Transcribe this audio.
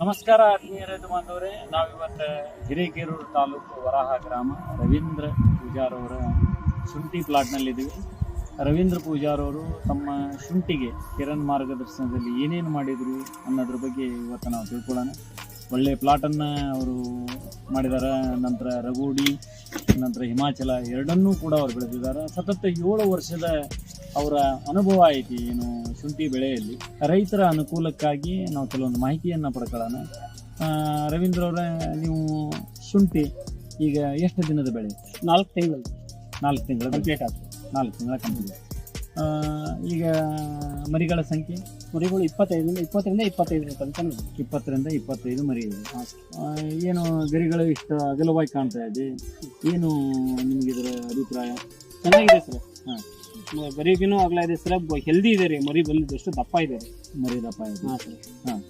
ನಮಸ್ಕಾರ ಆತ್ಮೀಯ ರೈತ ಬಾಂಧವರೇ, ನಾವಿವತ್ತು ಹಿರೇಕೆರೂರು ತಾಲೂಕು ವರಾಹ ಗ್ರಾಮ ರವೀಂದ್ರ ಪೂಜಾರ್ ಅವರ ಶುಂಠಿ ಪ್ಲಾಟ್ನಲ್ಲಿದ್ದೀವಿ. ರವೀಂದ್ರ ಪೂಜಾರ್ ಅವರು ತಮ್ಮ ಶುಂಠಿಗೆ ಕಿರಣ್ ಮಾರ್ಗದರ್ಶನದಲ್ಲಿ ಏನೇನು ಮಾಡಿದರು ಅನ್ನೋದ್ರ ಬಗ್ಗೆ ಇವತ್ತು ನಾವು ತಿಳ್ಕೊಳ್ಳೋಣ. ಒಳ್ಳೆಯ ಪ್ಲಾಟನ್ನು ಅವರು ಮಾಡಿದ್ದಾರೆ. ನಂತರ ರಗೋಡಿ, ನಂತರ ಹಿಮಾಚಲ ಎರಡನ್ನೂ ಕೂಡ ಅವರು ಬೆಳೆದಿದ್ದಾರೆ. ಸತತ 7 ವರ್ಷದ ಅವರ ಅನುಭವ ಐತಿ ಏನು ಶುಂಠಿ ಬೆಳೆಯಲ್ಲಿ. ರೈತರ ಅನುಕೂಲಕ್ಕಾಗಿ ನಾವು ಕೆಲವೊಂದು ಮಾಹಿತಿಯನ್ನು ಪಡ್ಕೊಳ್ಳೋಣ. ರವೀಂದ್ರ ಅವರೇ, ನೀವು ಶುಂಠಿ ಈಗ ಎಷ್ಟು ದಿನದ ಬೆಳೆ? 4 ತಿಂಗಳು 4 ತಿಂಗಳ ಕಂಪ್ಲೀಟ್ ಆಗ್ತದೆ. 4 ತಿಂಗಳ ಕಂಪ್ಲೀಟ್. ಈಗ ಮರಿಗಳ ಸಂಖ್ಯೆ? ಮರಿಗಳು 20ರಿಂದ 25 ತನಕ 20ರಿಂದ 25 ಮರಿ ಇದೆ. ಏನು ಗರಿಗಳು ಇಷ್ಟು ಅಗಲವಾಗಿ ಕಾಣ್ತಾ ಇದೆ, ಏನು ನಿಮಗೆ ಇದರ ಅಭಿಪ್ರಾಯ? ಚೆನ್ನಾಗಿದೆ ಸರ್. ಹಾಂ, ಗರಿಗಿನೂ ಅಗಲ ಇದೆ ಸರ್. ಹೆಲ್ದಿ ಇದೆ ರೀ. ಮರಿ ಬಂದಿದ್ದಷ್ಟು ದಪ್ಪ ಇದೆ ರೀ. ಮರಿ ದಪ್ಪ ಇದೆ. ಹಾಂ ಸರ್. ಹಾಂ,